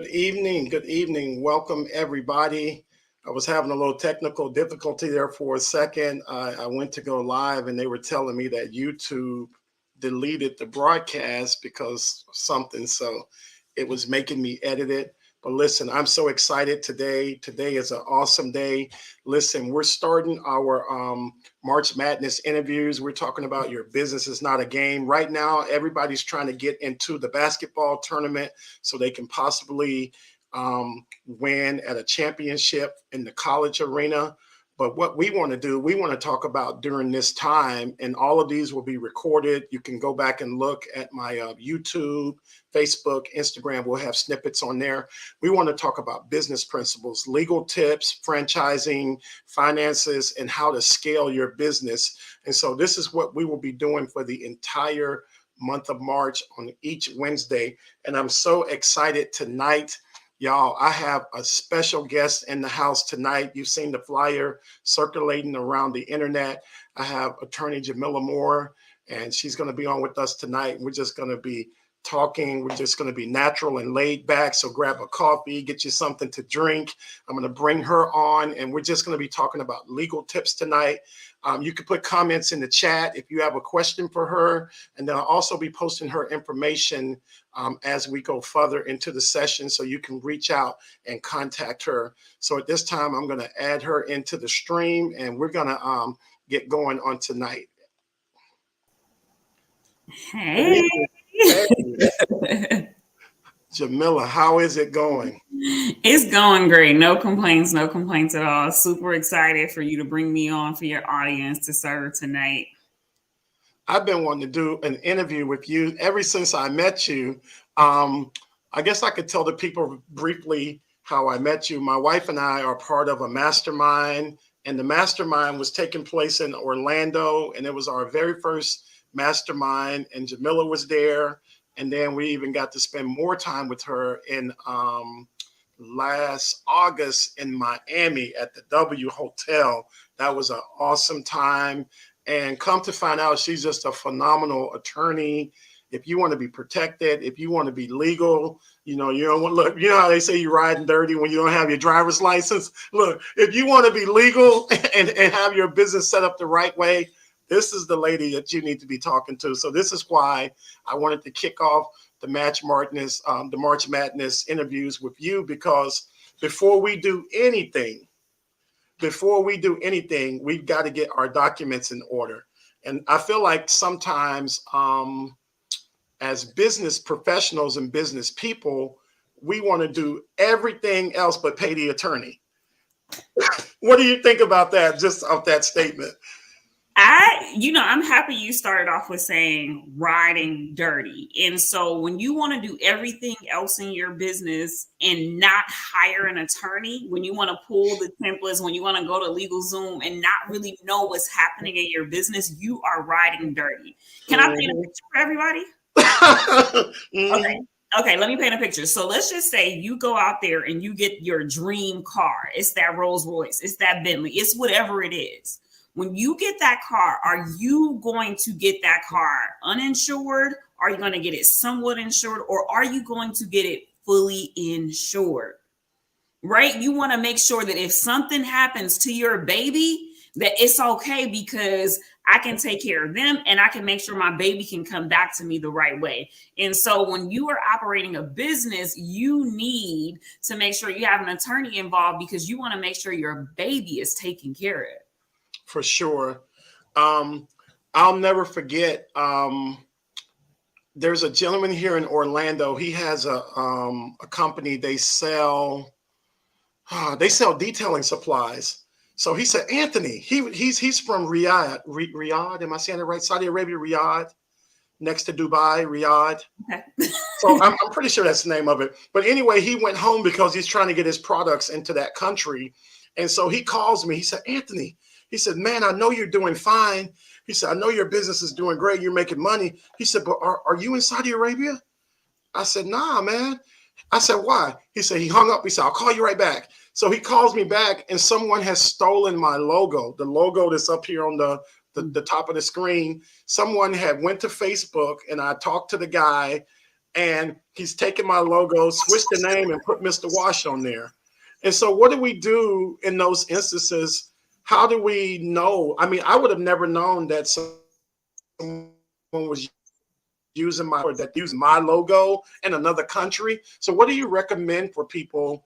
Good evening. Good evening. Welcome, everybody. I was having a little technical difficulty there for a second. I went to go live and they were telling me that YouTube deleted the broadcast because of something. So it was making me edit it. But listen, I'm so excited today. Today is an awesome day. Listen, we're starting our March Madness interviews. We're talking about your business is not a game. Right now, everybody's trying to get into the basketball tournament so they can possibly win at a championship in the college arena. But what we want to do, we want to talk about during this time, and all of these will be recorded. You can go back and look at my YouTube, Facebook, Instagram. We'll have snippets on there. We want to talk about business principles, legal tips, franchising, finances, and how to scale your business. And so this is what we will be doing for the entire month of March on each Wednesday. And I'm so excited tonight. Y'all, I have a special guest in the house tonight. You've seen the flyer circulating around the internet. I have Attorney Jamila Moore, and she's going to be on with us tonight. We're just going to be talking. We're just going to be natural and laid back. So grab a coffee, get you something to drink. I'm going to bring her on, and we're just going to be talking about legal tips tonight. You can put comments in the chat if you have a question for her, and then I'll also be posting her information as we go further into the session, so you can reach out and contact her. So at this time, I'm going to add her into the stream, and we're going to get going on tonight. Hey. Hey. Jamila, how is it going? It's going great. No complaints at all. Super excited for you to bring me on for your audience to serve tonight. I've been wanting to do an interview with you ever since I met you. I guess I could tell the people briefly how I met you. My wife and I are part of a mastermind, and the mastermind was taking place in Orlando, and it was our very first mastermind, and Jamila was there. And then we even got to spend more time with her in last August in Miami at the W Hotel. That was an awesome time. And come to find out, she's just a phenomenal attorney. If you want to be protected, if you want to be legal, you don't want to look, you know how they say you're riding dirty when you don't have your driver's license? Look, if you want to be legal and have your business set up the right way, this is the lady that you need to be talking to. So this is why I wanted to kick off the March Madness interviews with you, because before we do anything, we've got to get our documents in order. And I feel like sometimes as business professionals and business people, we want to do everything else but pay the attorney. What do you think about that, just off that statement? I'm happy you started off with saying riding dirty. And so when you want to do everything else in your business and not hire an attorney, when you want to pull the templates, when you want to go to LegalZoom and not really know what's happening in your business, you are riding dirty. Can I paint a picture for everybody? Okay, let me paint a picture. So let's just say you go out there and you get your dream car. It's that Rolls Royce, it's that Bentley, it's whatever it is. When you get that car, are you going to get that car uninsured? Are you going to get it somewhat insured? Or are you going to get it fully insured? Right? You want to make sure that if something happens to your baby, that it's okay, because I can take care of them and I can make sure my baby can come back to me the right way. And so when you are operating a business, you need to make sure you have an attorney involved, because you want to make sure your baby is taken care of. For sure. I'll never forget. There's a gentleman here in Orlando. He has a company. They sell detailing supplies. So he said, Anthony, he's from Riyadh. Riyadh, am I saying it right? Saudi Arabia, Riyadh, next to Dubai, Riyadh. Okay. So I'm pretty sure that's the name of it. But anyway, he went home because he's trying to get his products into that country. And so he calls me. He said, Anthony, he said, man, I know you're doing fine. He said, I know your business is doing great. You're making money. He said, but are you in Saudi Arabia? I said, nah, man. I said, why? He said, he hung up. He said, I'll call you right back. So he calls me back, and someone has stolen my logo, the logo that's up here on the top of the screen. Someone had went to Facebook, and I talked to the guy, and he's taken my logo, switched the name, and put Mr. Wash on there. And so what do we do in those instances? How do we know? I mean, I would have never known that someone was using my logo in another country. So what do you recommend for people?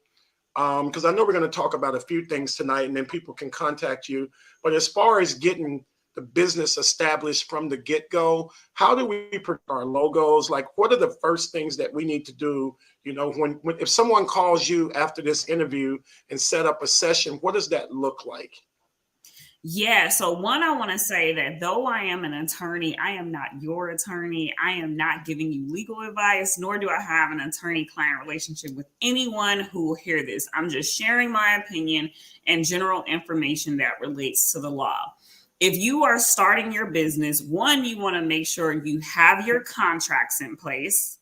Because I know we're going to talk about a few things tonight, and then people can contact you. But as far as getting the business established from the get-go, how do we protect our logos? Like, what are the first things that we need to do? You know, when if someone calls you after this interview and set up a session, what does that look like? Yeah. So one, I want to say that though I am an attorney, I am not your attorney. I am not giving you legal advice, nor do I have an attorney-client relationship with anyone who will hear this. I'm just sharing my opinion and general information that relates to the law. If you are starting your business, one, you want to make sure you have your contracts in place.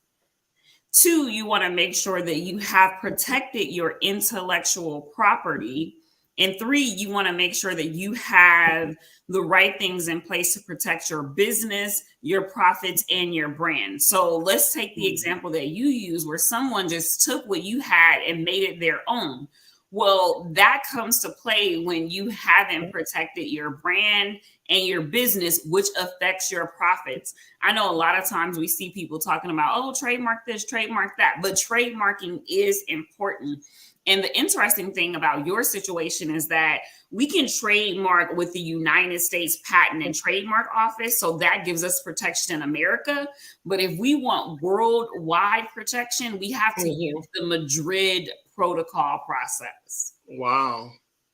Two, you want to make sure that you have protected your intellectual property. And three, you want to make sure that you have the right things in place to protect your business, your profits, and your brand. So let's take the example that you use where someone just took what you had and made it their own. Well, that comes to play when you haven't protected your brand and your business, which affects your profits. I know a lot of times we see people talking about, oh, trademark this, trademark that, but trademarking is important. And the interesting thing about your situation is that we can trademark with the United States Patent and Trademark Office. So that gives us protection in America. But if we want worldwide protection, we have to use the Madrid Protocol process. Wow.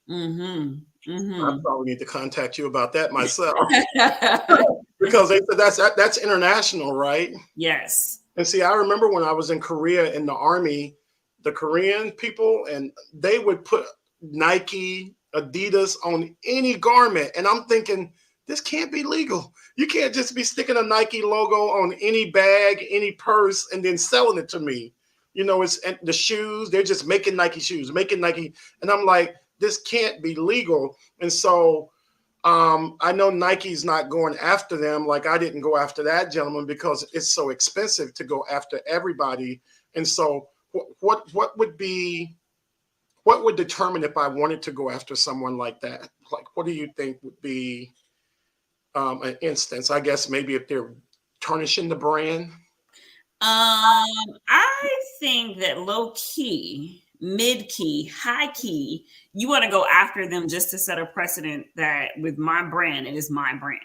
I probably need to contact you about that myself. Because they said that's international, right? Yes. And see, I remember when I was in Korea in the Army, the Korean people, and they would put Nike, Adidas on any garment. And I'm thinking, this can't be legal. You can't just be sticking a Nike logo on any bag, any purse, and then selling it to me. You know, it's and the shoes, they're just making Nike shoes, making Nike. And I'm like, this can't be legal. And so I know Nike's not going after them. Like I didn't go after that gentleman because it's so expensive to go after everybody. And so what would determine if I wanted to go after someone like that? Like, what do you think would be an instance? I guess maybe if they're tarnishing the brand. I think that low key, mid key, high key, you want to go after them just to set a precedent that with my brand, it is my brand.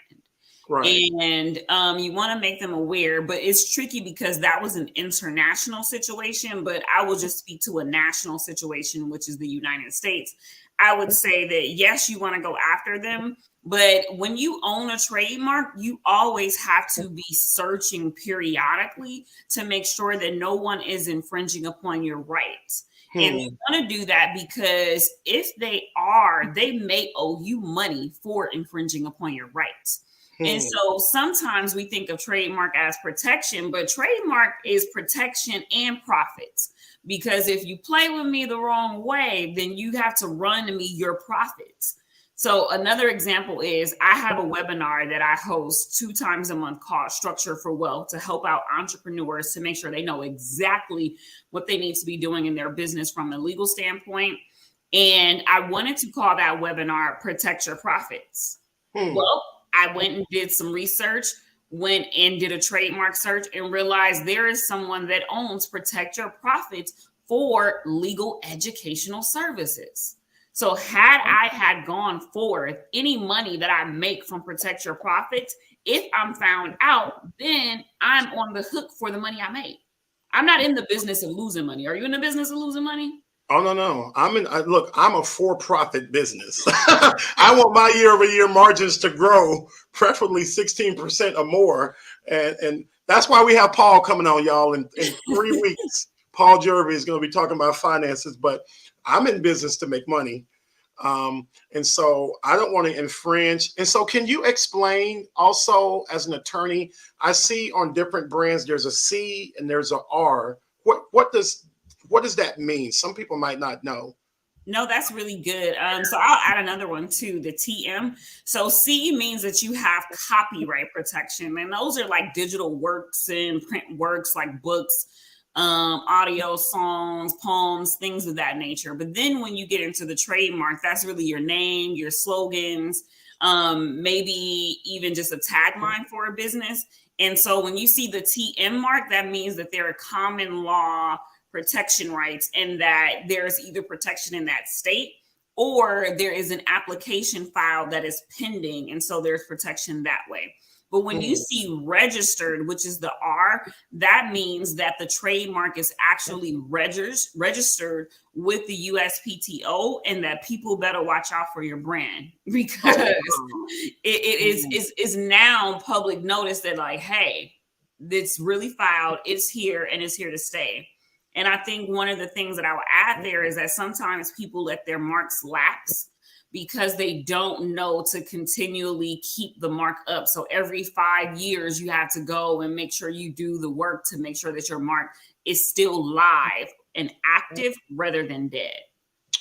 Right. And you want to make them aware, but it's tricky because that was an international situation, but I will just speak to a national situation, which is the United States. I would say that, yes, you want to go after them, but when you own a trademark, you always have to be searching periodically to make sure that no one is infringing upon your rights. And you want to do that because if they are, they may owe you money for infringing upon your rights. And so sometimes we think of trademark as protection, but trademark is protection and profits. Because if you play with me the wrong way, then you have to run to me your profits. So another example is I have a webinar that I host 2 times a month called Structure for Wealth to help out entrepreneurs to make sure they know exactly what they need to be doing in their business from a legal standpoint. And I wanted to call that webinar Protect Your Profits. Well, I went and did some research, went and did a trademark search and realized there is someone that owns Protect Your Profits for legal educational services. So had I had gone forth, any money that I make from Protect Your Profits, if I'm found out, then I'm on the hook for the money I made. I'm not in the business of losing money. Are you in the business of losing money? Oh, no. I'm a for-profit business. I want my year-over-year margins to grow, preferably 16% or more. And that's why we have Paul coming on, y'all, in 3 weeks. Paul Jervy is going to be talking about finances, but I'm in business to make money. And so I don't want to infringe. And so can you explain also as an attorney, I see on different brands, there's a C and there's a R. What does that mean? Some people might not know. No, that's really good. So I'll add another one too, the TM. So C means that you have copyright protection, and those are like digital works and print works like books, audio, songs, poems, things of that nature. But then when you get into the trademark, that's really your name, your slogans, maybe even just a tagline for a business. And so when you see the TM mark, that means that there are common law protection rights and that there's either protection in that state or there is an application file that is pending. And so there's protection that way. But when you see registered, which is the R, that means that the trademark is actually registered with the USPTO and that people better watch out for your brand because it is now public notice that like, hey, it's really filed, it's here, and it's here to stay. And I think one of the things that I will add there is that sometimes people let their marks lapse because they don't know to continually keep the mark up. So every 5 years, you have to go and make sure you do the work to make sure that your mark is still live and active rather than dead.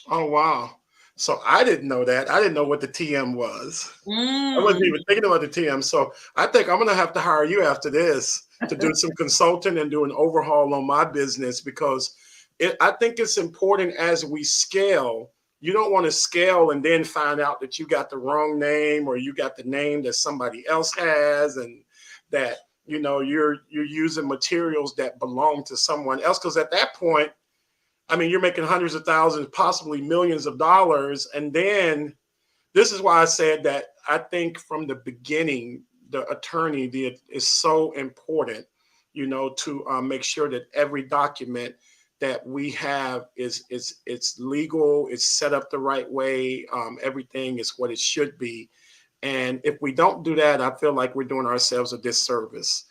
Oh, wow. So I didn't know that. I didn't know what the TM was. I wasn't even thinking about the TM. So I think I'm going to have to hire you after this to do some consulting and do an overhaul on my business because I think it's important as we scale. You don't want to scale and then find out that you got the wrong name or you got the name that somebody else has and that, you're using materials that belong to someone else. Because at that point, I mean, you're making hundreds of thousands, possibly millions of dollars. And then this is why I said that I think from the beginning, the attorney is so important, to make sure that every document that we have it's legal, it's set up the right way, everything is what it should be. And if we don't do that, I feel like we're doing ourselves a disservice.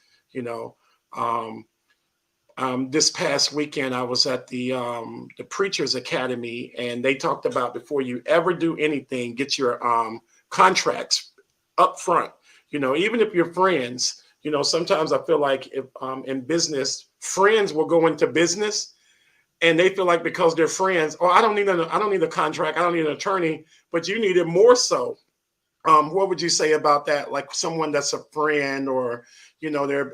This past weekend, I was at the Preachers Academy, and they talked about before you ever do anything, get your contracts up front. Even if you're friends, sometimes I feel like if in business, friends will go into business, and they feel like because they're friends, oh, I don't need a contract, I don't need an attorney, but you need it more so. What would you say about that? Like someone that's a friend, or they're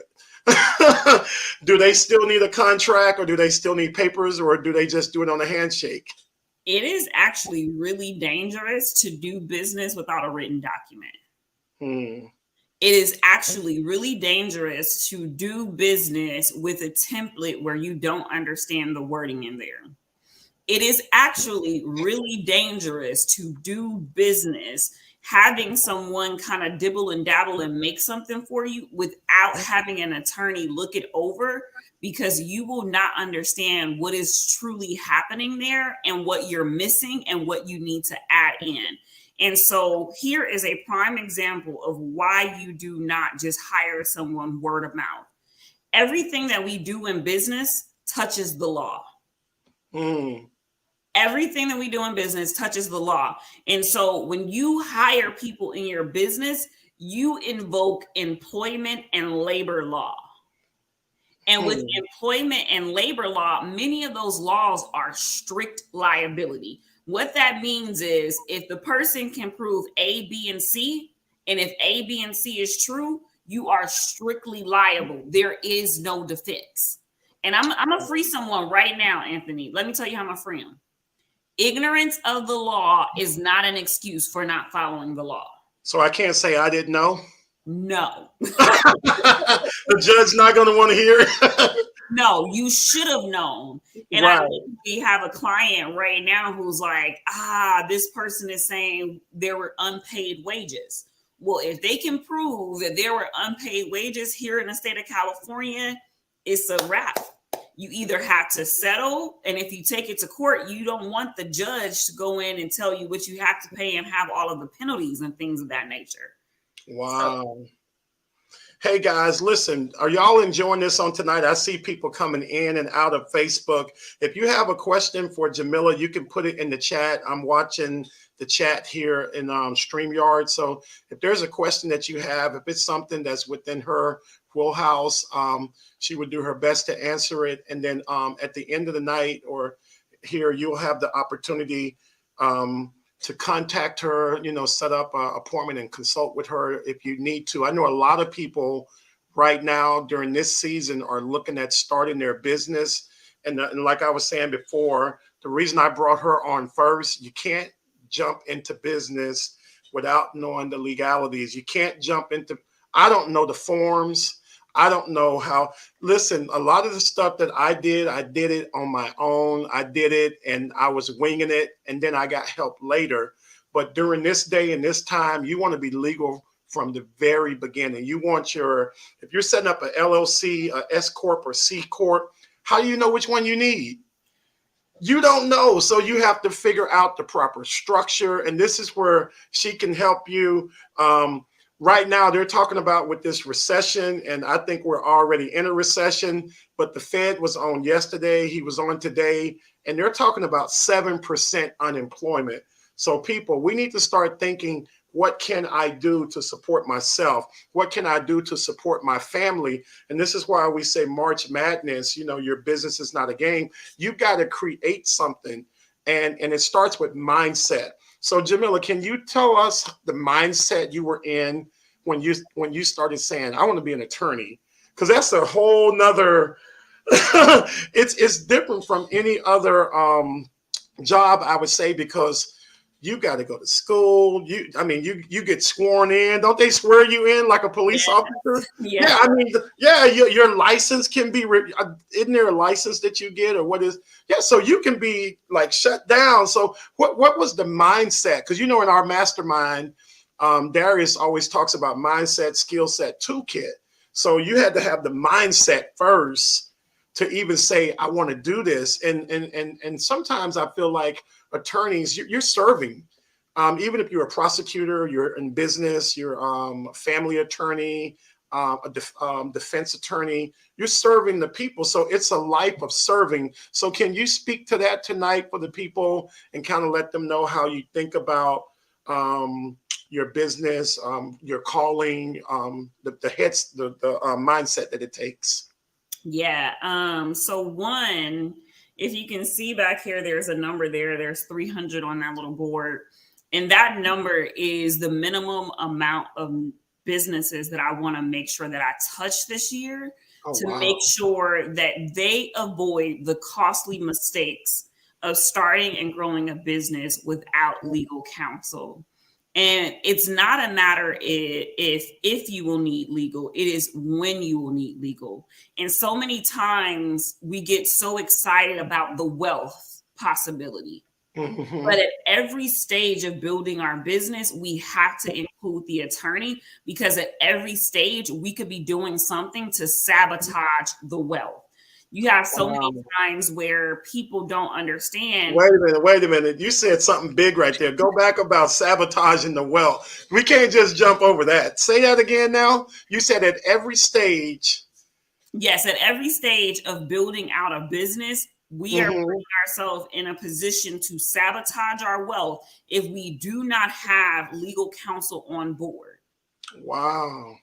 do they still need a contract, or do they still need papers, or do they just do it on a handshake? It is actually really dangerous to do business without a written document. It is actually really dangerous to do business with a template where you don't understand the wording in there. It is actually really dangerous to do business having someone kind of dibble and dabble and make something for you without having an attorney look it over, because you will not understand what is truly happening there and what you're missing and what you need to add in. And so here is a prime example of why you do not just hire someone word of mouth. Everything that we do in business touches the law. Everything that we do in business touches the law. And so when you hire people in your business, you invoke employment and labor law. And with employment and labor law, many of those laws are strict liability. What that means is if the person can prove A, B, and C, and if A, B, and C is true, you are strictly liable. There is no defense. And I'm going to free someone right now, Anthony. Let me tell you how I'm going to free them. Ignorance of the law is not an excuse for not following the law. So I can't say I didn't know? No. The judge not going to want to hear it? No, you should have known. And right. We have a client right now who's like, this person is saying there were unpaid wages. Well, if they can prove that there were unpaid wages here in the state of California, it's a wrap. You either have to settle, and if you take it to court, you don't want the judge to go in and tell you what you have to pay and have all of the penalties and things of that nature. Wow. So, hey guys, listen, are y'all enjoying this on tonight? I see people coming in and out of Facebook. If you have a question for Jamila, you can put it in the chat. I'm watching the chat here in StreamYard. So if there's a question that you have, if it's something that's within her wheelhouse, she would do her best to answer it. And then at the end of the night, or here, you'll have the opportunity to contact her, set up an appointment and consult with her if you need to. I know a lot of people right now during this season are looking at starting their business. And like I was saying before, the reason I brought her on first, you can't jump into business without knowing the legalities. You can't jump into, I don't know the forms. I don't know how. Listen, a lot of the stuff that I did it on my own. I did it and I was winging it, and then I got help later. But during this day and this time, you want to be legal from the very beginning. You want if you're setting up an LLC, a S Corp or C Corp, how do you know which one you need? You don't know. So you have to figure out the proper structure. And this is where she can help you. Right now, they're talking about with this recession, and I think we're already in a recession, but the Fed was on yesterday. He was on today, and they're talking about 7% unemployment. So people, we need to start thinking, what can I do to support myself? What can I do to support my family? And this is why we say March Madness, your business is not a game. You've got to create something. And it starts with mindset. So Jamila, can you tell us the mindset you were in when you started saying, I want to be an attorney? Because that's a whole nother, it's different from any other job, I would say, because you got to go to school. You get sworn in. Don't they swear you in like a police officer? Yeah. Your license can be, isn't there a license that you get or what is? Yeah. So you can be like shut down. So what was the mindset? Because, in our mastermind, Darius always talks about mindset, skill set, toolkit. So you had to have the mindset first to even say, I want to do this. And sometimes I feel like attorneys, you're serving. Even if you're a prosecutor, you're in business, you're a family attorney, a defense attorney, you're serving the people. So it's a life of serving. So can you speak to that tonight for the people and kind of let them know how you think about your business, your calling, the mindset that it takes? Yeah. So one, if you can see back here, there's a number there. There's 300 on that little board. And that number is the minimum amount of businesses that I want to make sure that I touch this year make sure that they avoid the costly mistakes of starting and growing a business without legal counsel. And it's not a matter if you will need legal, it is when you will need legal. And so many times we get so excited about the wealth possibility. Mm-hmm. But at every stage of building our business, we have to include the attorney, because at every stage we could be doing something to sabotage the wealth. You have so many times where people don't understand. Wait a minute. You said something big right there. Go back about sabotaging the wealth. We can't just jump over that. Say that again now. You said at every stage. Yes, at every stage of building out a business, we are putting ourselves in a position to sabotage our wealth if we do not have legal counsel on board. Wow.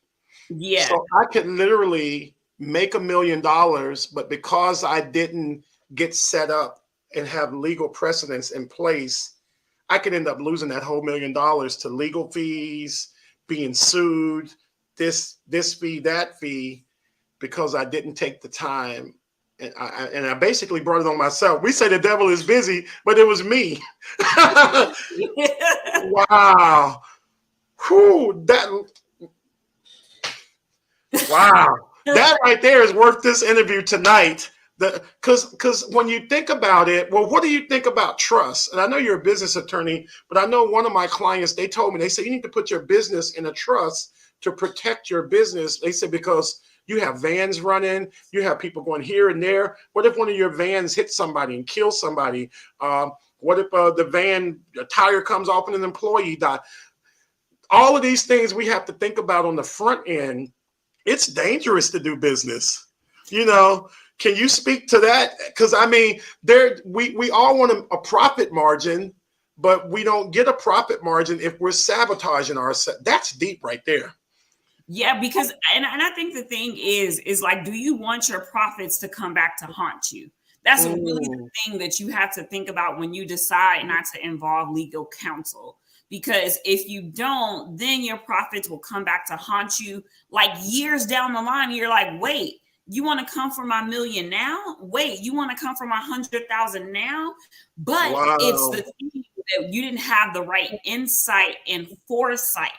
Yeah. So I could literally make $1 million, but because I didn't get set up and have legal precedents in place, I could end up losing that whole $1 million to legal fees, being sued, this fee, that fee, because I didn't take the time. And I basically brought it on myself. We say the devil is busy, but it was me. Wow. Whew, wow. That right there is worth this interview tonight. Because when you think about it, well, what do you think about trust? And I know you're a business attorney, but I know one of my clients, they told me, they said, you need to put your business in a trust to protect your business. They said, because you have vans running, you have people going here and there. What if one of your vans hits somebody and kills somebody? What if the van, a tire comes off and an employee dies? All of these things we have to think about on the front end. It's dangerous to do business. Can you speak to that? Because we all want a profit margin, but we don't get a profit margin if we're sabotaging ourselves. That's deep right there. Yeah, because and I think the thing is like, do you want your profits to come back to haunt you? That's really the thing that you have to think about when you decide not to involve legal counsel. Because if you don't, then your profits will come back to haunt you like years down the line. You're like, wait, you want to come for my million now? Wait, you want to come for my 100,000 now? But it's the thing that you didn't have the right insight and foresight.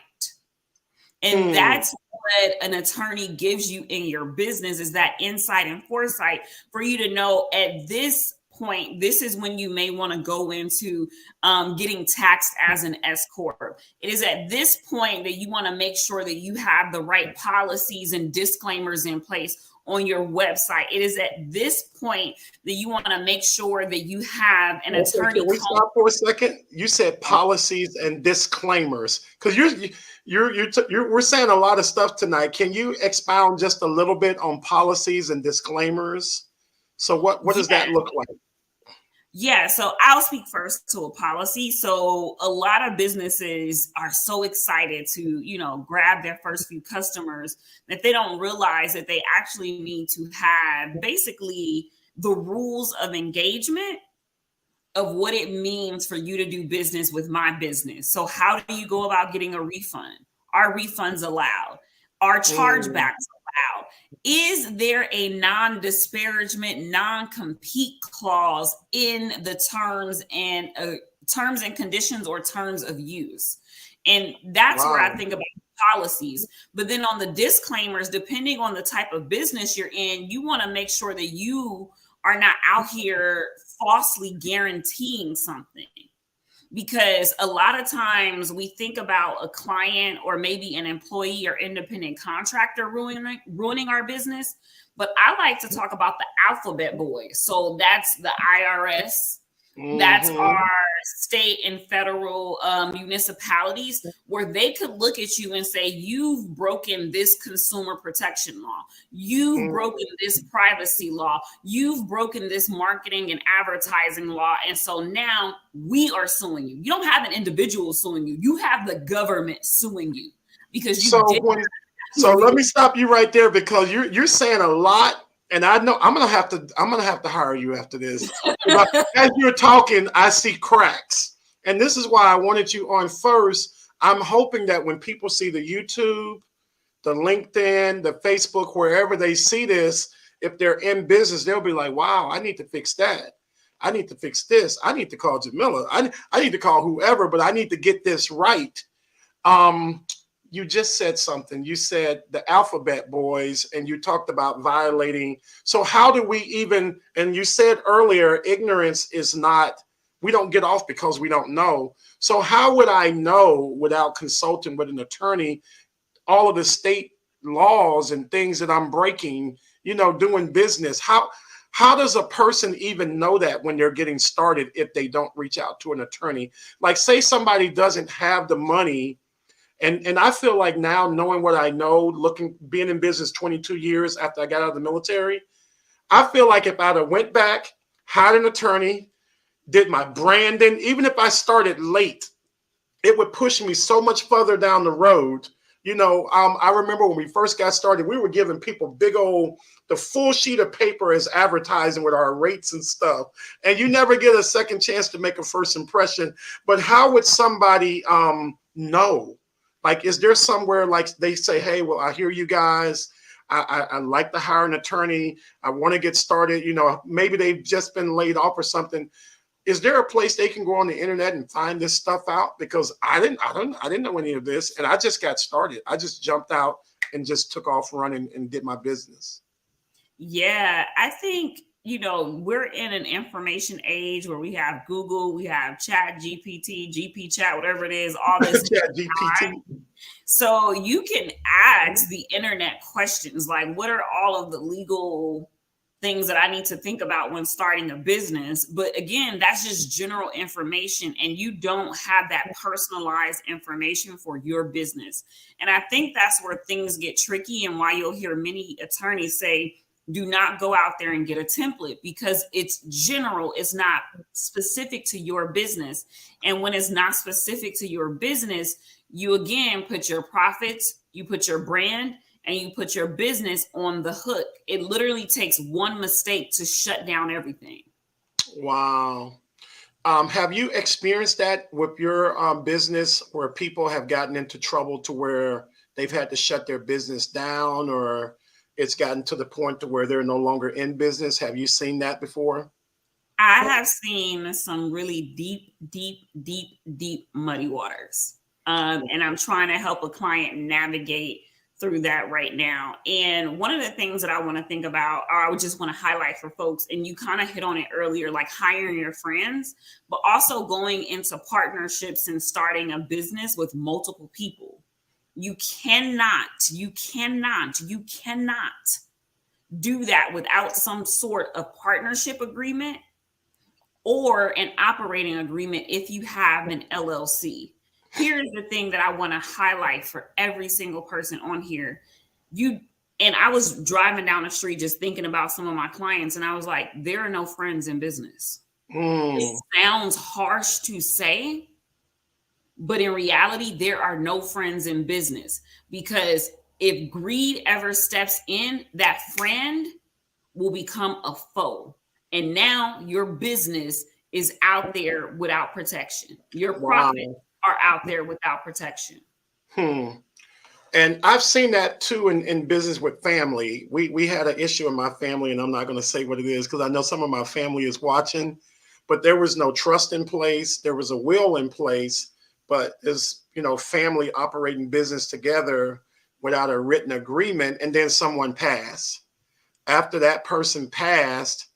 And that's what an attorney gives you in your business, is that insight and foresight for you to know at this point, this is when you may want to go into getting taxed as an S corp. It is at this point that you want to make sure that you have the right policies and disclaimers in place on your website. It is at this point that you want to make sure that you have an attorney. Can we stop for a second? You said policies and disclaimers, because we're saying a lot of stuff tonight. Can you expound just a little bit on policies and disclaimers? So what does that look like? Yeah, so I'll speak first to a policy. So a lot of businesses are so excited to, grab their first few customers that they don't realize that they actually need to have basically the rules of engagement of what it means for you to do business with my business. So how do you go about getting a refund? Are refunds allowed? Are chargebacks allowed? Is there a non-disparagement, non-compete clause in the terms and conditions or terms of use? And that's where I think about policies. But then on the disclaimers, depending on the type of business you're in, you want to make sure that you are not out here falsely guaranteeing something. Because a lot of times we think about a client or maybe an employee or independent contractor ruining our business. But I like to talk about the alphabet boys. So that's the IRS. That's our state and federal municipalities, where they could look at you and say, you've broken this consumer protection law. You've broken this privacy law. You've broken this marketing and advertising law. And so now we are suing you. You don't have an individual suing you. You have the government suing you because you did. So let me stop you right there, because you're saying a lot. And I know I'm gonna have to hire you after this. As you're talking, I see cracks, and this is why I wanted you on first. I'm hoping that when people see the YouTube, the LinkedIn, the Facebook, wherever they see this, if they're in business, they'll be like, "Wow, I need to fix that. I need to fix this. I need to call Jamila. I need to call whoever, but I need to get this right." You just said something. You said the alphabet boys, and you talked about violating. So how do we even, and you said earlier, ignorance is not, we don't get off because we don't know. So how would I know without consulting with an attorney, all of the state laws and things that I'm breaking, doing business? How does a person even know that when they're getting started if they don't reach out to an attorney? Like, say somebody doesn't have the money. And I feel like now, knowing what I know, being in business 22 years after I got out of the military, I feel like if I'd have went back, hired an attorney, did my branding, even if I started late, it would push me so much further down the road. I remember when we first got started, we were giving people the full sheet of paper as advertising with our rates and stuff. And you never get a second chance to make a first impression. But how would somebody know? Like, is there somewhere like they say, hey, well, I hear you guys. I like to hire an attorney. I want to get started. Maybe they've just been laid off or something. Is there a place they can go on the internet and find this stuff out? Because I didn't know any of this, and I just got started. I just jumped out and just took off running and did my business. Yeah, I think, we're in an information age where we have Google, we have Chat GPT, GP Chat, whatever it is, all this. Chat GPT. So you can ask the internet questions like, what are all of the legal things that I need to think about when starting a business? But again, that's just general information, and you don't have that personalized information for your business. And I think that's where things get tricky, and why you'll hear many attorneys say, do not go out there and get a template, because it's general. It's not specific to your business. And when it's not specific to your business, you again put your profits, you put your brand, and you put your business on the hook. It literally takes one mistake to shut down everything. Wow. Have you experienced that with your business where people have gotten into trouble to where they've had to shut their business down, or it's gotten to the point to where they're no longer in business? Have you seen that before? I have seen some really deep muddy waters. And I'm trying to help a client navigate through that right now. And one of the things that I want to think about, or I would just want to highlight for folks, and you kind of hit on it earlier, like hiring your friends, but also going into partnerships and starting a business with multiple people. You cannot do that without some sort of partnership agreement or an operating agreement if you have an LLC. Here's the thing that I want to highlight for every single person on here. And I was driving down the street just thinking about some of my clients, and I was like, there are no friends in business. It sounds harsh to say, but in reality, there are no friends in business, because if greed ever steps in, that friend will become a foe. And now your business is out there without protection. Your profits are out there without protection. And I've seen that too in business with family. We had an issue in my family, and I'm not going to say what it is because I know some of my family is watching, but there was no trust in place. There was a will in place, but as family operating business together without a written agreement, and then someone passed. After that person passed,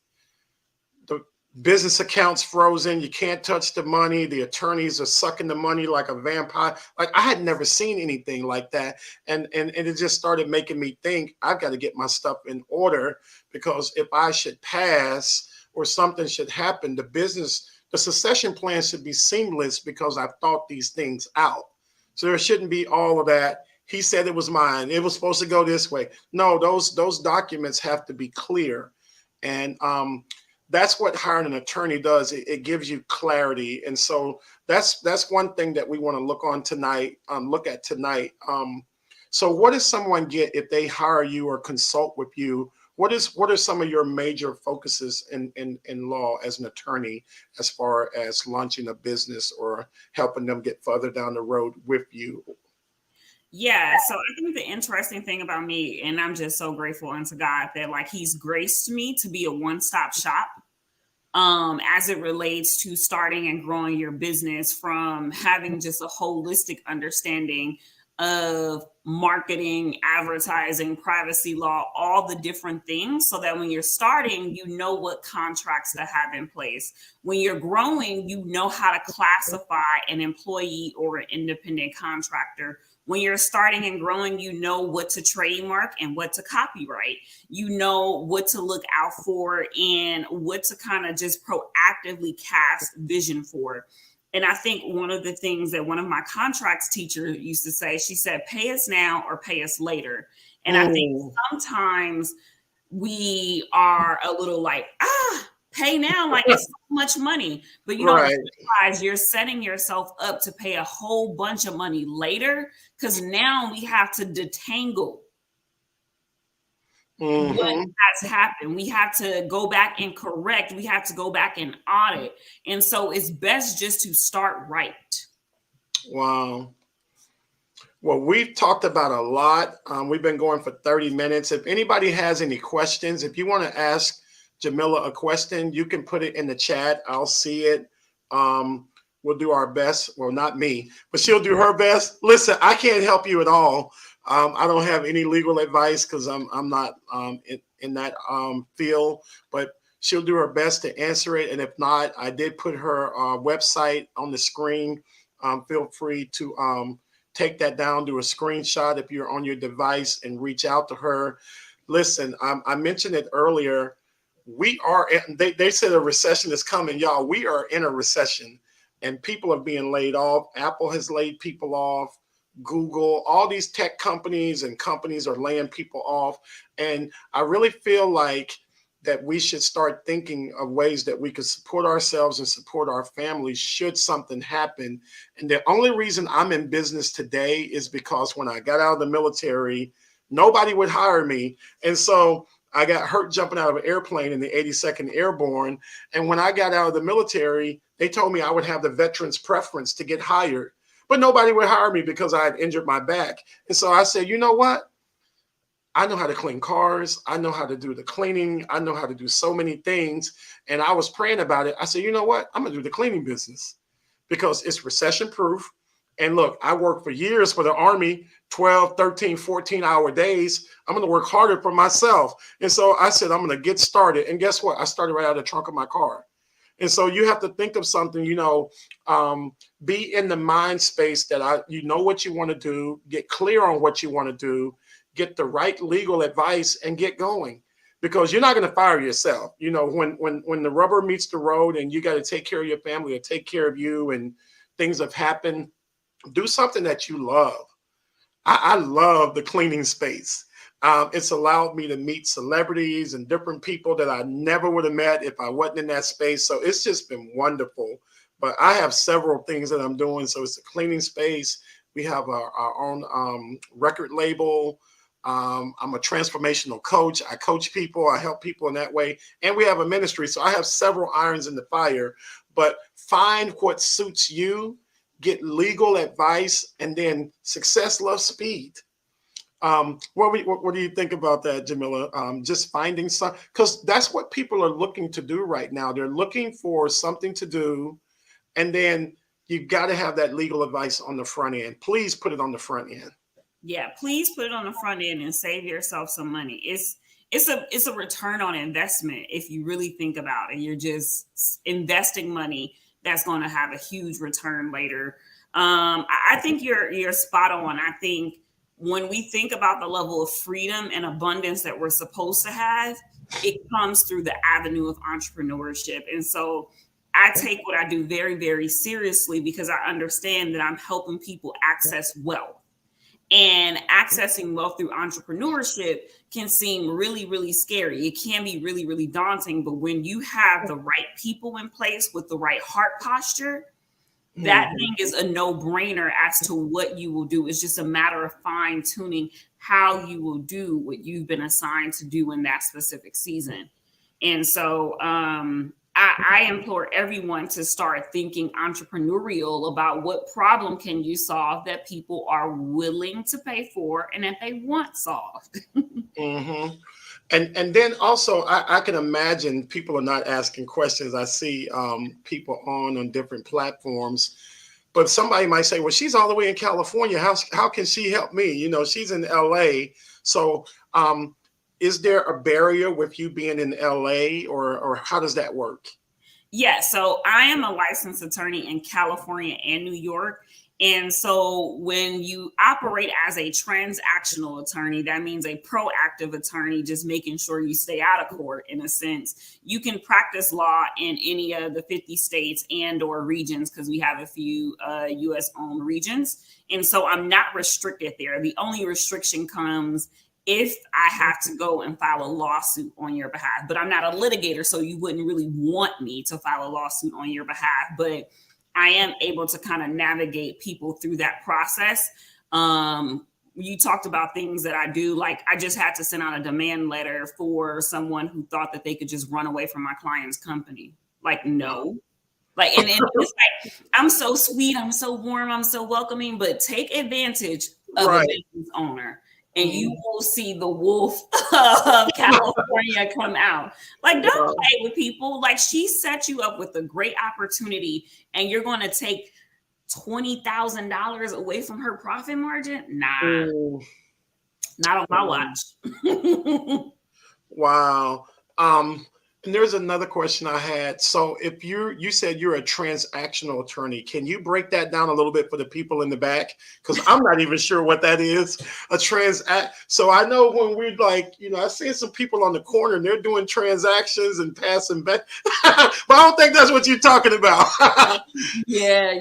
the business accounts frozen. You can't touch the money. The attorneys are sucking the money like a vampire. Like, I had never seen anything like that. And it just started making me think, I've got to get my stuff in order, because if I should pass or something should happen, the succession plan should be seamless because I've thought these things out. So there shouldn't be all of that. He said it was mine. It was supposed to go this way. No, those documents have to be clear. And that's what hiring an attorney does. It gives you clarity. And so that's one thing that we want to look at tonight. So what does someone get if they hire you or consult with you? What are some of your major focuses in law as an attorney, as far as launching a business or helping them get further down the road with you? Yeah, so I think the interesting thing about me, and I'm just so grateful unto God that like He's graced me to be a one-stop shop as it relates to starting and growing your business, from having just a holistic understanding of marketing, advertising, privacy law, all the different things, so that when you're starting, you know what contracts to have in place. When you're growing, you know how to classify an employee or an independent contractor. When you're starting and growing, you know what to trademark and what to copyright. You know what to look out for and what to kind of just proactively cast vision for. And I think one of the things that one of my contracts teachers used to say, she said, pay us now or pay us later. And I think sometimes we are a little like, pay now, like it's so much money. But you don't realize you're setting yourself up to pay a whole bunch of money later, because now we have to detangle what has happened. We have to go back and correct. We have to go back and audit. And so it's best just to start right. Wow. Well, we've talked about a lot. We've been going for 30 minutes. If anybody has any questions, if you want to ask Jamila a question, you can put it in the chat. I'll see it. We'll do our best. Well, not me, but she'll do her best. Listen, I can't help you at all. I don't have any legal advice because I'm not in that field, but she'll do her best to answer it. And if not, I did put her website on the screen. Feel free to take that down, do a screenshot if you're on your device, and reach out to her. Listen, I mentioned it earlier. They said a recession is coming, y'all. We are in a recession, and people are being laid off. Apple has laid people off. Google, all these tech companies and companies are laying people off. And I really feel like that we should start thinking of ways that we could support ourselves and support our families should something happen. And the only reason I'm in business today is because when I got out of the military, Nobody would hire me. And so I got hurt jumping out of an airplane in the 82nd Airborne. And when I got out of the military, they told me I would have the veterans preference to get hired, but nobody would hire me because I had injured my back. And so I said, you know what? I know how to clean cars. I know how to do the cleaning. I know how to do so many things. And I was praying about it. I said, you know what? I'm going to do the cleaning business because it's recession proof. And look, I worked for years for the Army, 12, 13, 14-hour days. I'm going to work harder for myself. And so I said, I'm going to get started. And guess what? I started right out of the trunk of my car. And so you have to think of something, be in the mind space that you know what you want to do, get clear on what you want to do, get the right legal advice and get going, because you're not going to fire yourself. When the rubber meets the road and you got to take care of your family or take care of you and things have happened, do something that you love. I love the cleaning space. It's allowed me to meet celebrities and different people that I never would have met if I wasn't in that space. So it's just been wonderful. But I have several things that I'm doing. So it's a cleaning space. We have our own record label. I'm a transformational coach. I coach people. I help people in that way. And we have a ministry. So I have several irons in the fire. But find what suits you, get legal advice, and then success loves speed. What do you think about that, Jamila? Just finding some, because that's what people are looking to do right now. They're looking for something to do, and then you've got to have that legal advice on the front end. Please put it on the front end. Yeah, please put it on the front end and save yourself some money. It's a return on investment if you really think about it. You're just investing money that's going to have a huge return later. I think you're spot on. I think when we think about the level of freedom and abundance that we're supposed to have, it comes through the avenue of entrepreneurship. And so I take what I do very, very seriously because I understand that I'm helping people access wealth. And accessing wealth through entrepreneurship can seem really, really scary. It can be really, really daunting. But when you have the right people in place with the right heart posture, that thing is a no-brainer as to what you will do. It's just a matter of fine-tuning how you will do what you've been assigned to do in that specific season. And so I implore everyone to start thinking entrepreneurial about what problem can you solve that people are willing to pay for and that they want solved. Mm-hmm. And then also, I can imagine people are not asking questions. I see people on different platforms, but somebody might say, well, she's all the way in California. How can she help me? She's in LA. So is there a barrier with you being in LA or how does that work? Yeah, so I am a licensed attorney in California and New York. And so when you operate as a transactional attorney, that means a proactive attorney, just making sure you stay out of court in a sense. You can practice law in any of the 50 states and or regions because we have a few U.S. owned regions. And so I'm not restricted there. The only restriction comes if I have to go and file a lawsuit on your behalf. But I'm not a litigator, so you wouldn't really want me to file a lawsuit on your behalf. But I am able to kind of navigate people through that process. You talked about things that I do, like I just had to send out a demand letter for someone who thought that they could just run away from my client's company. Like, no. And it's like, I'm so sweet, I'm so warm, I'm so welcoming, but take advantage of a business owner. And you will see the wolf of California come out. Like, don't play with people. Like, she set you up with a great opportunity, and you're going to take $20,000 away from her profit margin? Nah, not on my watch. Wow. And there's another question I had. So if you said you're a transactional attorney, can you break that down a little bit for the people in the back? Because I'm not even sure what that is. So I know when we're like, I see some people on the corner and they're doing transactions and passing back, but I don't think that's what you're talking about. Yeah.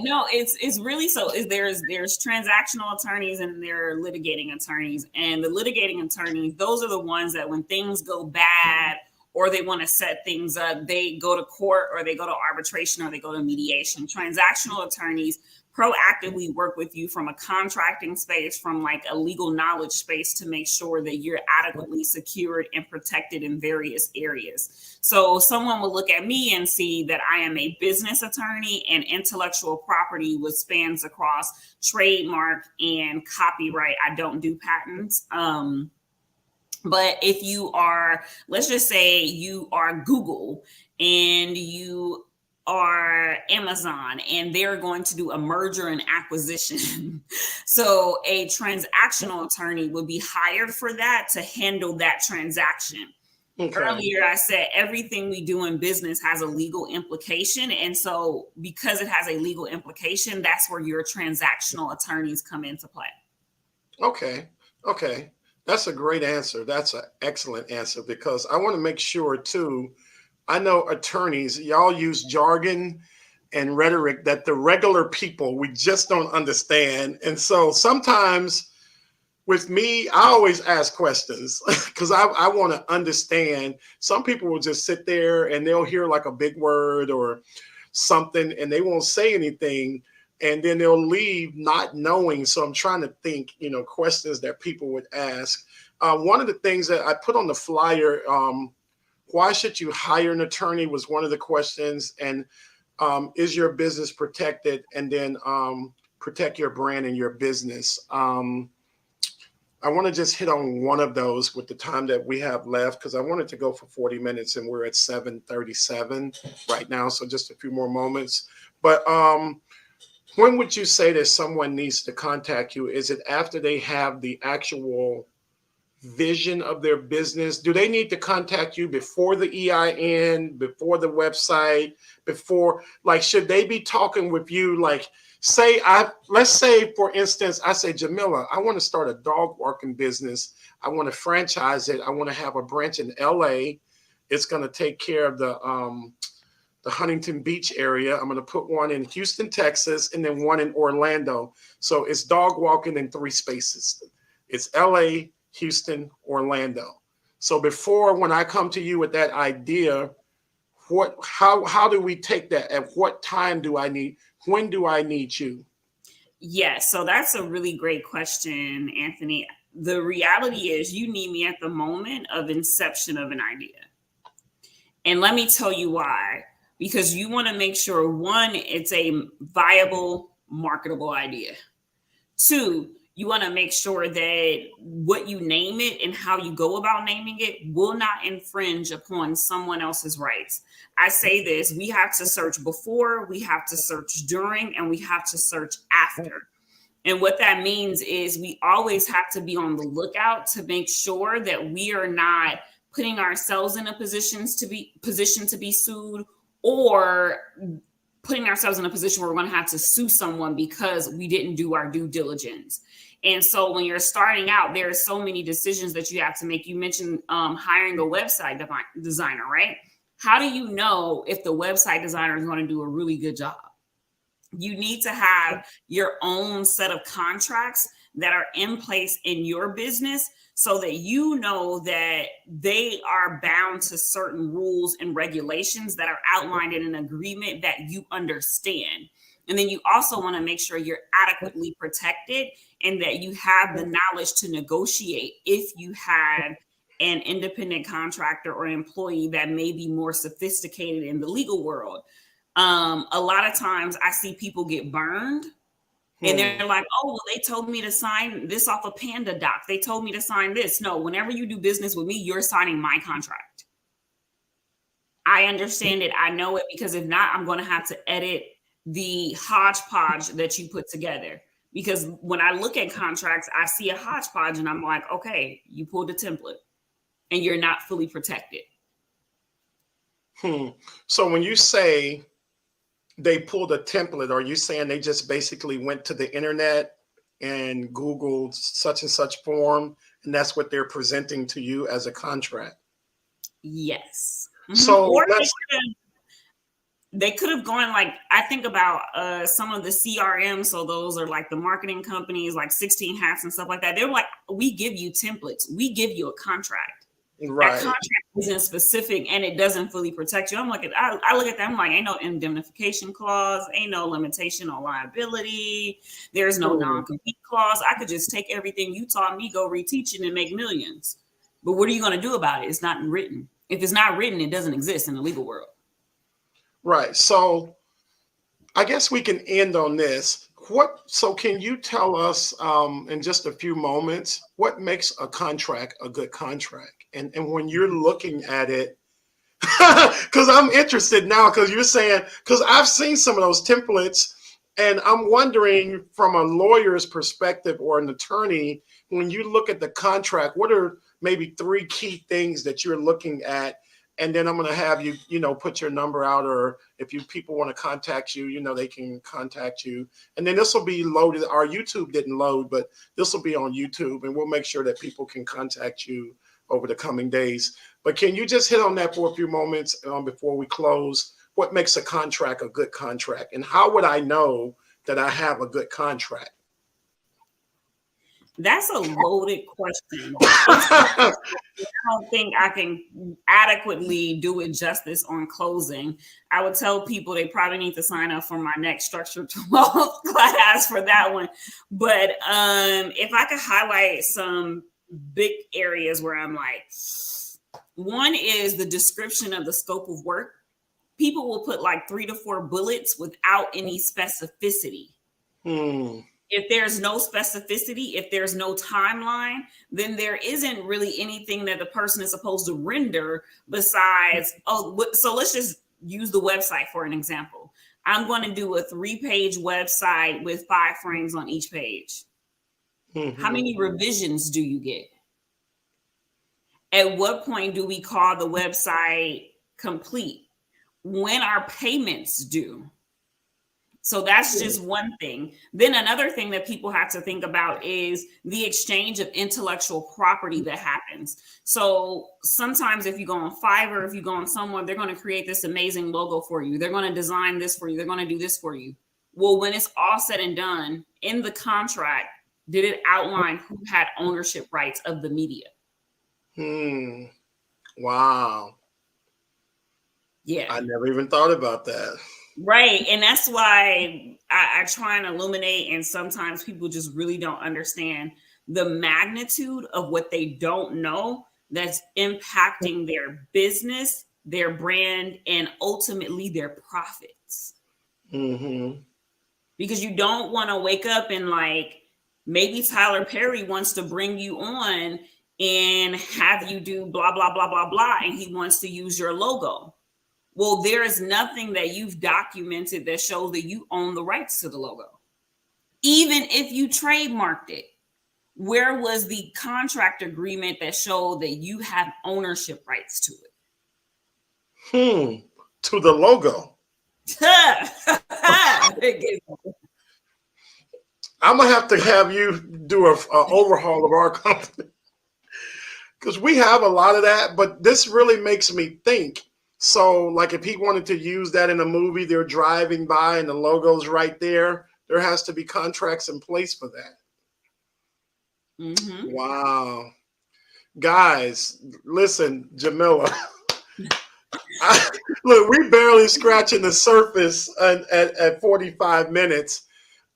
No, it's really so. There's transactional attorneys and there are litigating attorneys, and the litigating attorneys, those are the ones that when things go bad, or they want to set things up, they go to court or they go to arbitration or they go to mediation. Transactional attorneys proactively work with you from a contracting space, from like a legal knowledge space, to make sure that you're adequately secured and protected in various areas. So someone will look at me and see that I am a business attorney, and intellectual property, which spans across trademark and copyright. I don't do patents. But if you are, let's just say you are Google and you are Amazon, and they're going to do a merger and acquisition. So a transactional attorney would be hired for that, to handle that transaction. Okay. Earlier, I said everything we do in business has a legal implication. And so because it has a legal implication, that's where your transactional attorneys come into play. Okay. Okay. That's a great answer. That's an excellent answer, because I want to make sure too, I know attorneys, y'all use jargon and rhetoric that the regular people, we just don't understand. And so sometimes with me, I always ask questions because I want to understand. Some people will just sit there and they'll hear like a big word or something and they won't say anything. And then they'll leave not knowing. So I'm trying to think, questions that people would ask. One of the things that I put on the flyer, why should you hire an attorney, was one of the questions. And is your business protected? And then protect your brand and your business. I want to just hit on one of those with the time that we have left, because I wanted to go for 40 minutes and we're at 7:37 right now. So just a few more moments. But when would you say that someone needs to contact you? Is it after they have the actual vision of their business? Do they need to contact you before the EIN, before the website, before, like, should they be talking with you? Like, let's say, for instance, I say, Jamila, I want to start a dog walking business. I want to franchise it. I want to have a branch in LA. It's going to take care of the Huntington Beach area. I'm going to put one in Houston, Texas, and then one in Orlando. So it's dog walking in 3 spaces. It's LA, Houston, Orlando. So before, when I come to you with that idea, how do we take that? At what time do I need? When do I need you? Yes, so that's a really great question, Anthony. The reality is you need me at the moment of inception of an idea. And let me tell you why. Because you want to make sure, one, it's a viable, marketable idea. 2, you want to make sure that what you name it and how you go about naming it will not infringe upon someone else's rights. I say this, we have to search before, we have to search during, and we have to search after. And what that means is we always have to be on the lookout to make sure that we are not putting ourselves in a position to be sued, or putting ourselves in a position where we're going to have to sue someone because we didn't do our due diligence. And so when you're starting out, there are so many decisions that you have to make. You mentioned hiring a website designer, right? How do you know if the website designer is going to do a really good job? You need to have your own set of contracts that are in place in your business, so that you know that they are bound to certain rules and regulations that are outlined in an agreement that you understand. And then you also want to make sure you're adequately protected and that you have the knowledge to negotiate if you had an independent contractor or employee that may be more sophisticated in the legal world. A lot of times I see people get burned. And they're like, oh, well, they told me to sign this off a Panda doc. They told me to sign this. No, whenever you do business with me, you're signing my contract. I understand it. I know it, because if not, I'm going to have to edit the hodgepodge that you put together. Because when I look at contracts, I see a hodgepodge and I'm like, okay, you pulled a template and you're not fully protected. So when you say they pulled a template, are you saying they just basically went to the internet and Googled such and such form, and that's what they're presenting to you as a contract? Yes. So or they could have gone, like, I think about some of the CRM. So those are like the marketing companies, like 16 Hats and stuff like that. They're like, we give you templates. We give you a contract. That Right. contract isn't specific and it doesn't fully protect you. I look at that, I'm like, ain't no indemnification clause, ain't no limitation on liability, there's no Hmm. non-compete clause. I could just take everything you taught me, go reteach it, and make millions. But what are you going to do about it? It's not written. If it's not written, it doesn't exist in the legal world. Right. So I guess we can end on this. So can you tell us in just a few moments what makes a contract a good contract? And when you're looking at it, because I'm interested now, because you're saying, because I've seen some of those templates, and I'm wondering from a lawyer's perspective or an attorney, when you look at the contract, what are maybe three key things that you're looking at? And then I'm going to have you, put your number out, or if people want to contact you, they can contact you. And then this will be loaded. Our YouTube didn't load, but this will be on YouTube, and we'll make sure that people can contact you over the coming days. But can you just hit on that for a few moments before we close? What makes a contract a good contract? And how would I know that I have a good contract? That's a loaded question. I don't think I can adequately do it justice on closing. I would tell people they probably need to sign up for my next Structure 12 class for that one. But if I could highlight some big areas where I'm like, one is the description of the scope of work. People will put like 3 to 4 bullets without any specificity. If there's no specificity, if there's no timeline, then there isn't really anything that the person is supposed to render besides, so let's just use the website for an example. I'm going to do a 3-page website with 5 frames on each page. Mm-hmm. How many revisions do you get? At what point do we call the website complete? When are payments due? So that's just one thing. Then another thing that people have to think about is the exchange of intellectual property that happens. So sometimes if you go on Fiverr, if you go on someone, they're going to create this amazing logo for you. They're going to design this for you. They're going to do this for you. Well, when it's all said and done, in the contract, did it outline who had ownership rights of the media? Wow. Yeah. I never even thought about that. Right. And that's why I try and illuminate, and sometimes people just really don't understand the magnitude of what they don't know that's impacting their business, their brand, and ultimately their profits. Mm-hmm. Because you don't want to wake up and like, maybe Tyler Perry wants to bring you on and have you do blah, blah, blah, blah, blah, and he wants to use your logo. Well, there is nothing that you've documented that shows that you own the rights to the logo. Even if you trademarked it, where was the contract agreement that showed that you have ownership rights to it? To the logo. I'm going to have you do an overhaul of our company, because we have a lot of that, but this really makes me think. So, like, if he wanted to use that in a movie, they're driving by and the logo's right there, there has to be contracts in place for that. Mm-hmm. Wow. Guys, listen, Jamila. Look, we barely scratching the surface at 45 minutes.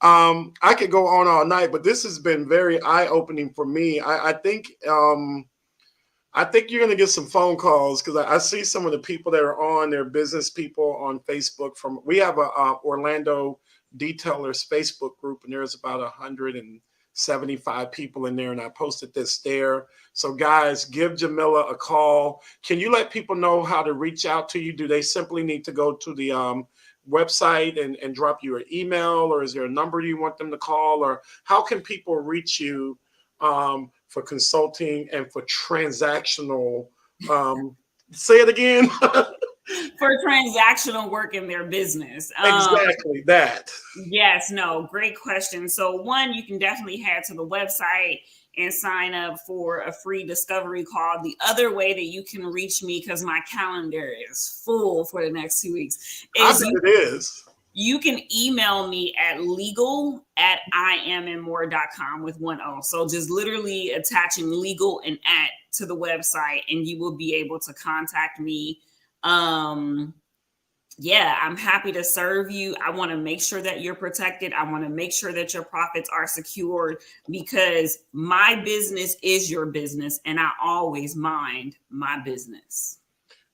I could go on all night, but this has been very eye-opening for me. I think you're going to get some phone calls, because I see some of the people that are on, their business people on Facebook. We have a Orlando Detailers Facebook group, and there's about 175 people in there, and I posted this there. So guys, give Jamila a call. Can you let people know how to reach out to you? Do they simply need to go to the website and drop you an email, or is there a number you want them to call, or how can people reach you for consulting and for transactional, say it again. For transactional work in their business. Exactly that. Yes, no, great question. So one, you can definitely head to the website and sign up for a free discovery call. The other way that you can reach me, because my calendar is full for the next 2 weeks, I bet it is. You can email me at legal@IamandMore.com with one O. So just literally attaching legal and at to the website, and you will be able to contact me. Yeah, I'm happy to serve you. I want to make sure that you're protected. I want to make sure that your profits are secured, because my business is your business, and I always mind my business.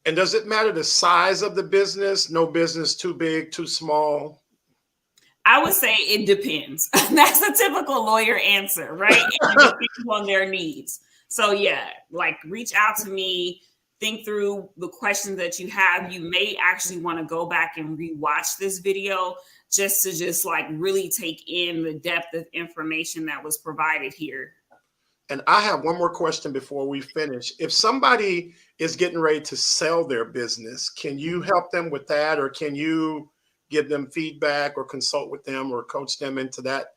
And does it matter the size of the business? No business too big, too small? I would say it depends. That's a typical lawyer answer, right? It depends on their needs. So yeah, like reach out to me, think through the questions that you have. You may actually want to go back and rewatch this video just to like really take in the depth of information that was provided here. And I have one more question before we finish. If somebody is getting ready to sell their business, can you help them with that, or can you give them feedback or consult with them or coach them into that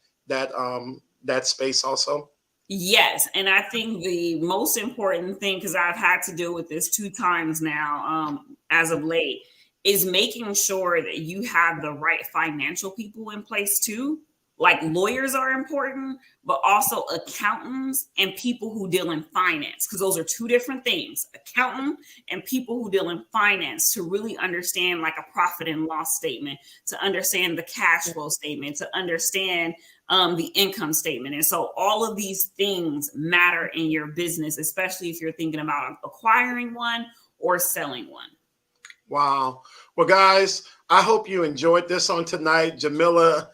space also? Yes. And I think the most important thing, because I've had to deal with this 2 times now as of late, is making sure that you have the right financial people in place too. Like lawyers are important, but also accountants and people who deal in finance, because those are 2 different things. Accountant and people who deal in finance, to really understand like a profit and loss statement, to understand the cash flow statement, to understand the income statement. And so all of these things matter in your business, especially if you're thinking about acquiring one or selling one. Wow. Well, guys, I hope you enjoyed this on tonight. Jamila,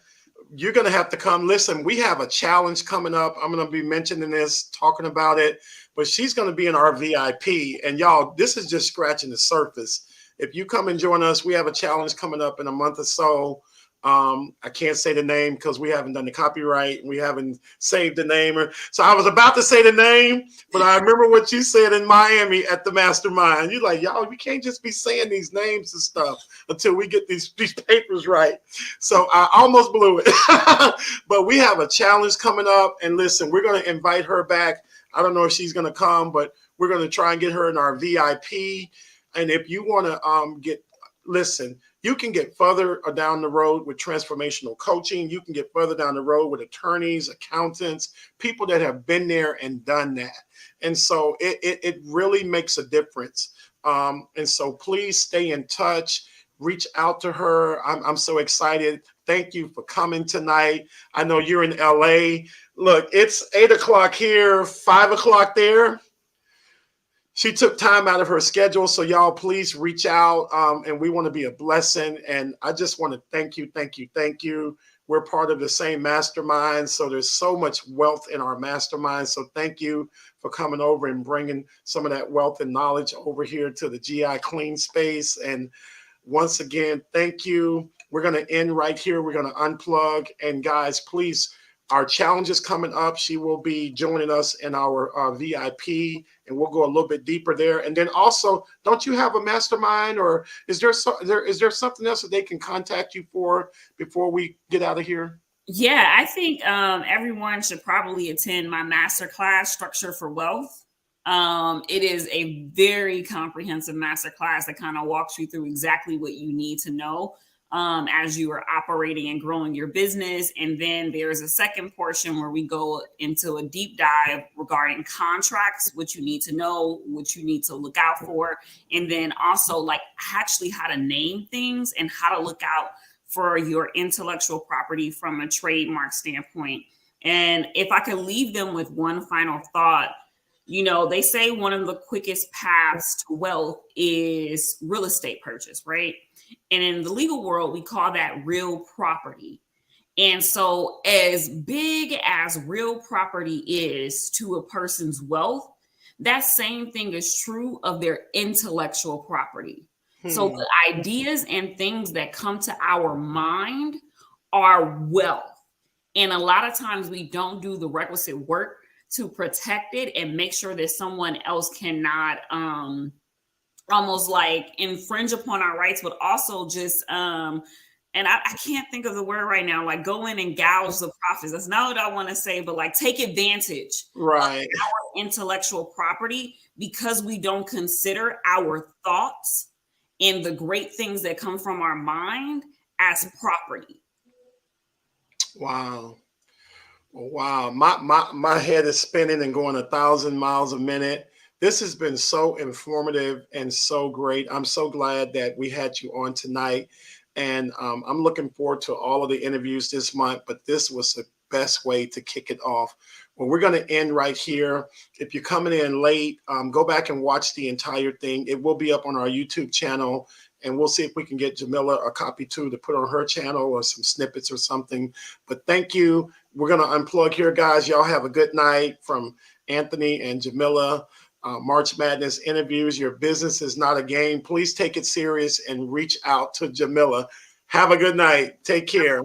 you're going to have to come. Listen, we have a challenge coming up. I'm going to be mentioning this, talking about it, but she's going to be in our VIP. And y'all, this is just scratching the surface. If you come and join us, we have a challenge coming up in a month or so. I can't say the name because we haven't done the copyright. We haven't saved the name. So I was about to say the name, but I remember what you said in Miami at the mastermind. You're like, y'all, we can't just be saying these names and stuff until we get these papers right. So I almost blew it. But we have a challenge coming up. And listen, we're going to invite her back. I don't know if she's going to come, but we're going to try and get her in our VIP. And if you want to listen, you can get further down the road with transformational coaching. You can get further down the road with attorneys, accountants, people that have been there and done that. And so it really makes a difference. And so please stay in touch. Reach out to her. I'm so excited. Thank you for coming tonight. I know you're in LA. Look, it's 8 o'clock here, 5 o'clock there. She took time out of her schedule. So y'all, please reach out. And we want to be a blessing. And I just want to thank you, thank you, thank you. We're part of the same mastermind. So there's so much wealth in our mastermind. So thank you for coming over and bringing some of that wealth and knowledge over here to the GI Clean space. And once again, thank you. We're going to end right here. We're going to unplug. And guys, please, our challenge is coming up. She will be joining us in our VIP, and we'll go a little bit deeper there. And then also, don't you have a mastermind, or is there something else that they can contact you for before we get out of here? Yeah, I think everyone should probably attend my masterclass, Structure for Wealth. It is a very comprehensive masterclass that kind of walks you through exactly what you need to know as you are operating and growing your business. And then there's a second portion where we go into a deep dive regarding contracts, what you need to know, what you need to look out for, and then also like actually how to name things and how to look out for your intellectual property from a trademark standpoint. And if I could leave them with one final thought, you know, they say one of the quickest paths to wealth is real estate purchase, right? And in the legal world, we call that real property. And so as big as real property is to a person's wealth, that same thing is true of their intellectual property. So the ideas and things that come to our mind are wealth. And a lot of times we don't do the requisite work to protect it and make sure that someone else cannot almost like infringe upon our rights, but also just and I can't think of the word right now, like go in and gouge the profits. That's not what I want to say, but like take advantage of our intellectual property because we don't consider our thoughts and the great things that come from our mind as property. Wow. Wow. My head is spinning and going 1,000 miles a minute. This has been so informative and so great. I'm so glad that we had you on tonight. And I'm looking forward to all of the interviews this month, but this was the best way to kick it off. Well, we're going to end right here. If you're coming in late, go back and watch the entire thing. It will be up on our YouTube channel, and we'll see if we can get Jamila a copy too to put on her channel or some snippets or something. But thank you. We're going to unplug here, guys. Y'all have a good night from Anthony and Jamila. March Madness interviews. Your business is not a game. Please take it serious and reach out to Jamila. Have a good night. Take care.